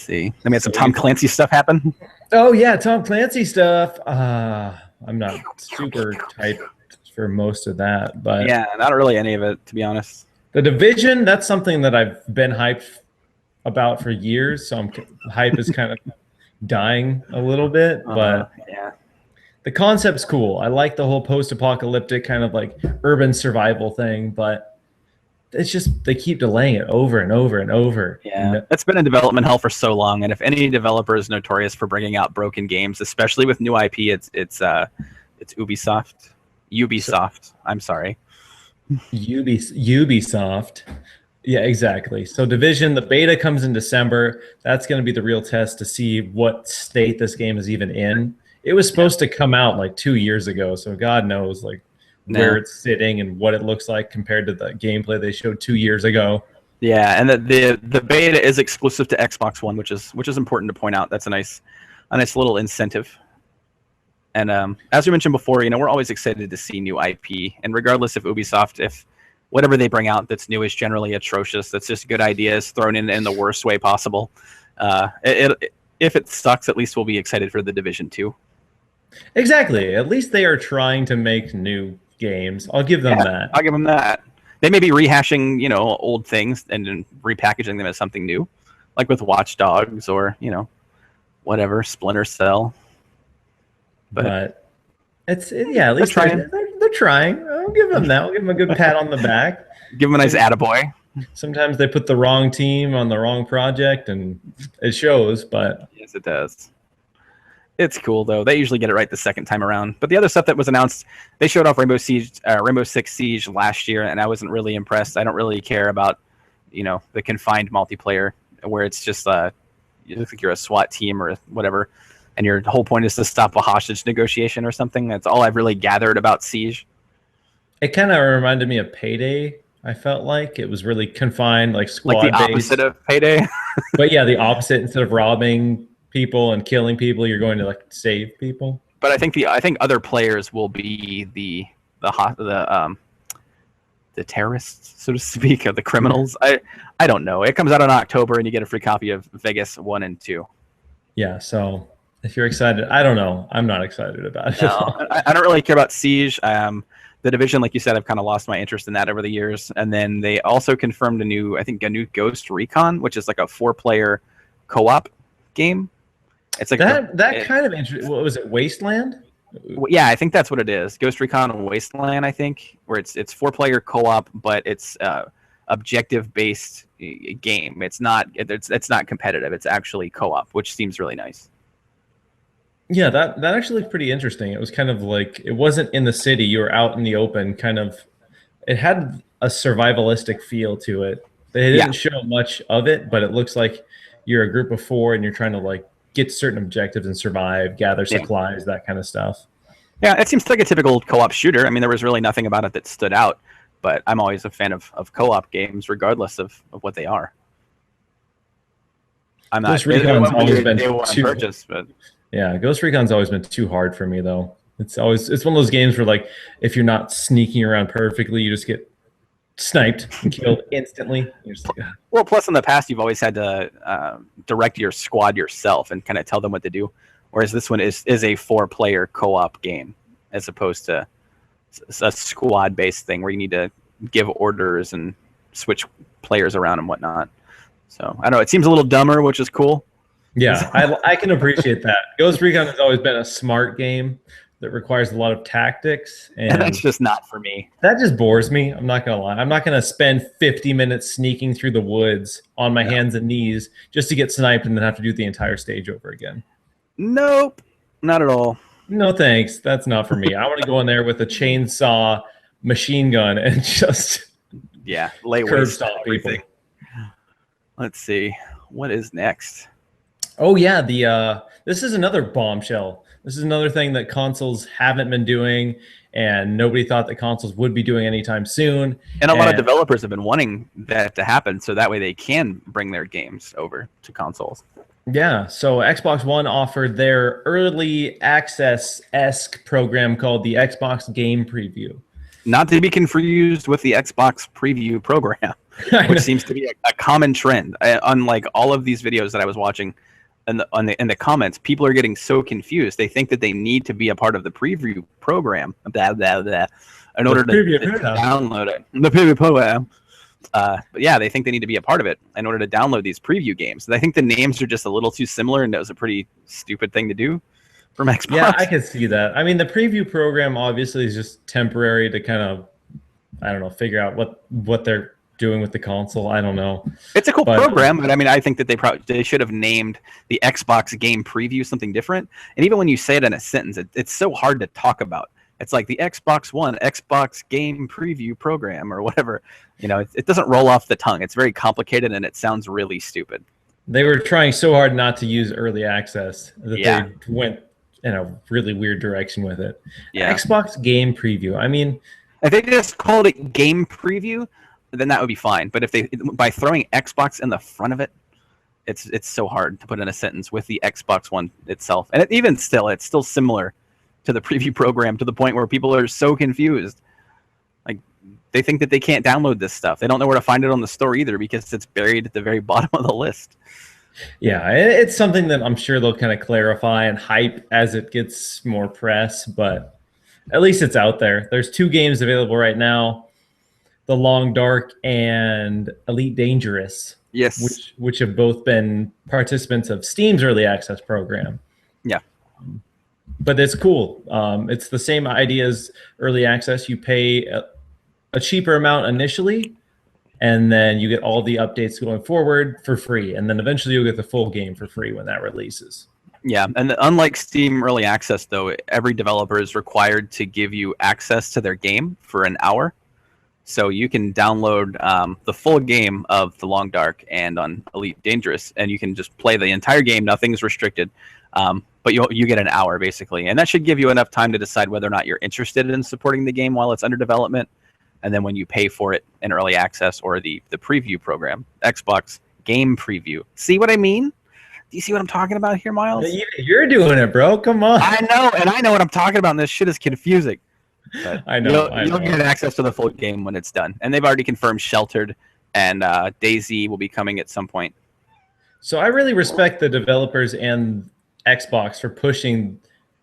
see. Then we had some Tom Clancy stuff happen. Oh yeah, Tom Clancy stuff. I'm not super typed for most of that, but yeah, not really any of it, to be honest. The Division, that's something that I've been hyped about for years, so hype is kind of dying a little bit, but yeah, the concept's cool. I like the whole post-apocalyptic kind of like urban survival thing, but it's just they keep delaying it over and over and over. Yeah, it's been in development hell for so long, and if any developer is notorious for bringing out broken games, especially with new IP, it's Ubisoft. I'm sorry. Ubisoft. Yeah, exactly. So Division, the beta comes in December. That's going to be the real test to see what state this game is even in. It was supposed to come out like 2 years ago, so God knows like where it's sitting and what it looks like compared to the gameplay they showed 2 years ago. Yeah, and the beta is exclusive to Xbox One, which is important to point out. That's a nice little incentive. And as we mentioned before, we're always excited to see new IP, and regardless of Ubisoft, if whatever they bring out that's new is generally atrocious, that's just good ideas thrown in the worst way possible. If it sucks, at least we'll be excited for The Division 2. Exactly. At least they are trying to make new games. I'll give them that. I'll give them that. They may be rehashing, old things and then repackaging them as something new, like with Watch Dogs or, whatever, Splinter Cell. But at least they're trying. I'll give them that. I'll give them a good pat on the back. Give them a nice attaboy. Sometimes they put the wrong team on the wrong project, and it shows. But yes, it does. It's cool though. They usually get it right the second time around. But the other stuff that was announced, they showed off Rainbow Six Siege last year, and I wasn't really impressed. I don't really care about, the confined multiplayer where it's just you look like you're a SWAT team or whatever, and your whole point is to stop a hostage negotiation or something. That's all I've really gathered about Siege. It kind of reminded me of Payday. I felt like it was really confined, like squad based. Like the opposite of Payday. But yeah, the opposite. Instead of robbing people and killing people, you're going to like save people. But I think other players will be the terrorists, so to speak, of the criminals. I don't know. It comes out in October, and you get a free copy of Vegas 1 and 2. Yeah, so if you're excited, I don't know. I'm not excited about it. No, I don't really care about Siege. The Division, like you said, I've kind of lost my interest in that over the years. And then they also confirmed a new Ghost Recon, which is like a 4-player co-op game. It's like that kind of interesting. What was it? Wasteland? Yeah, I think that's what it is. Ghost Recon Wasteland, I think, where it's 4-player co-op, but it's objective-based game. It's not competitive. It's actually co-op, which seems really nice. Yeah, that actually looked pretty interesting. It was kind of like, it wasn't in the city. You were out in the open, kind of. It had a survivalistic feel to it. They didn't show much of it, but it looks like you're a group of 4 and you're trying to like get certain objectives and survive, gather supplies, that kind of stuff. Yeah, it seems like a typical co-op shooter. I mean, there was really nothing about it that stood out, but I'm always a fan of co-op games, regardless of what they are. I'm not. Ghost Recon's always been Ghost Recon's always been too hard for me, though. It's one of those games where, like, if you're not sneaking around perfectly, you just get sniped and killed instantly. Well, plus in the past, you've always had to direct your squad yourself and kind of tell them what to do, whereas this one is a 4-player co-op game as opposed to a squad-based thing where you need to give orders and switch players around and whatnot. So I don't know. It seems a little dumber, which is cool. Yeah, I can appreciate that. Ghost Recon has always been a smart game that requires a lot of tactics. And that's just not for me. That just bores me. I'm not going to lie. I'm not going to spend 50 minutes sneaking through the woods on my hands and knees just to get sniped and then have to do the entire stage over again. Nope, not at all. No, thanks. That's not for me. I want to go in there with a chainsaw machine gun and just lay curb stomp people. Let's see. What is next? Oh, yeah. This is another bombshell. This is another thing that consoles haven't been doing, and nobody thought that consoles would be doing anytime soon. And a lot of developers have been wanting that to happen, so that way they can bring their games over to consoles. Yeah, so Xbox One offered their early access-esque program called the Xbox Game Preview. Not to be confused with the Xbox Preview program. which seems to be a common trend. Unlike all of these videos that I was watching, in the comments, people are getting so confused. They think that they need to be a part of the preview program, in order to download it. The preview program. But yeah, they think they need to be a part of it in order to download these preview games. And I think the names are just a little too similar, and that was a pretty stupid thing to do from Xbox. Yeah, I can see that. I mean, the preview program obviously is just temporary to kind of, I don't know, figure out what they're doing with the console. I don't know. It's a cool program, but I mean, I think that they should have named the Xbox game preview something different. And even when you say it in a sentence, it's so hard to talk about. It's like the Xbox One Xbox game preview program or whatever. You know, it doesn't roll off the tongue. It's very complicated and it sounds really stupid. They were trying so hard not to use early access that they went in a really weird direction with it. Yeah. Xbox game preview. I mean, if they just called it game preview, then that would be fine. But if by throwing Xbox in the front of it, it's so hard to put in a sentence with the Xbox One itself. And it's still similar to the preview program, to the point where people are so confused. Like, they think that they can't download this stuff. They don't know where to find it on the store either, because it's buried at the very bottom of the list. Yeah, it's something that I'm sure they'll kind of clarify and hype as it gets more press, but at least it's out there. There's 2 games available right now, The Long Dark and Elite Dangerous. Yes. Which have both been participants of Steam's early access program. Yeah. But it's cool. It's the same idea as early access. You pay a cheaper amount initially, and then you get all the updates going forward for free. And then eventually you'll get the full game for free when that releases. Yeah, and unlike Steam Early Access, though, every developer is required to give you access to their game for an hour. So you can download the full game of The Long Dark and on Elite Dangerous, and you can just play the entire game. Nothing's restricted. But you get an hour, basically. And that should give you enough time to decide whether or not you're interested in supporting the game while it's under development. And then when you pay for it in early access or the preview program, Xbox game preview. See what I mean? Do you see what I'm talking about here, Miles? You're doing it, bro. Come on. I know, and I know what I'm talking about, and this shit is confusing. But I know. You'll get access to the full game when it's done. And they've already confirmed Sheltered and DayZ will be coming at some point. So I really respect the developers and Xbox for pushing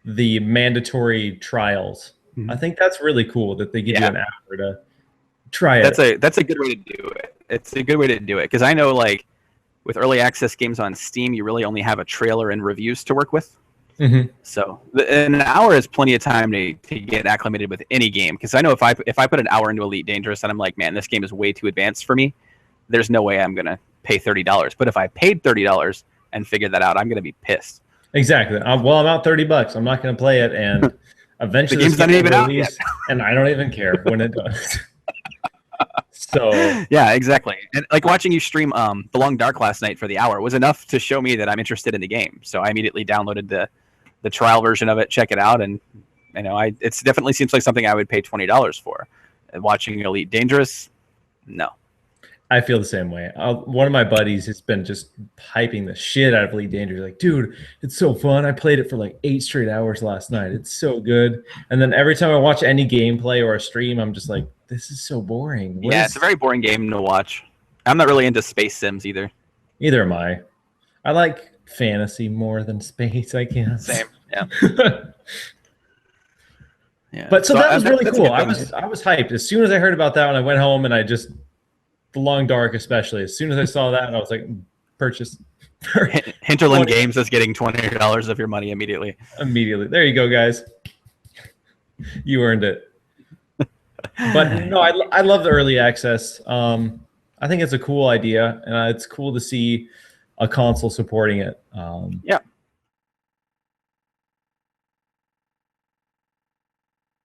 the mandatory trials. Mm-hmm. I think that's really cool that they give you an hour to try it. That's a good way to do it. It's a good way to do it, because I know, like, with early access games on Steam, you really only have a trailer and reviews to work with. Mm-hmm. So an hour is plenty of time to get acclimated with any game. Because I know if I put an hour into Elite Dangerous and I'm like, man, this game is way too advanced for me, there's no way I'm gonna pay $30. But if I paid $30 and figured that out, I'm gonna be pissed. Exactly. I'm out $30. I'm not going to play it, and eventually the game's not even out yet. And I don't even care when it does. So yeah, exactly. And like watching you stream The Long Dark last night for the hour was enough to show me that I'm interested in the game. So I immediately downloaded the trial version of it, check it out, and it definitely seems like something I would pay $20 for. And watching Elite Dangerous, no. I feel the same way. One of my buddies has been just hyping the shit out of Elite Dangerous. Like, dude, it's so fun. I played it for like 8 straight hours last night. It's so good. And then every time I watch any gameplay or a stream, I'm just like, this is so boring. It's a very boring game to watch. I'm not really into space sims either. Neither am I. I like fantasy more than space, I guess. Same, yeah. Yeah. But so that was really cool. I was hyped. As soon as I heard about that one, I went home and I just... The Long Dark, especially. As soon as I saw that, I was like, purchase. Hinterland Games is getting $20 of your money immediately. Immediately. There you go, guys. You earned it. But no, I love the early access. I think it's a cool idea, and it's cool to see a console supporting it. Yeah.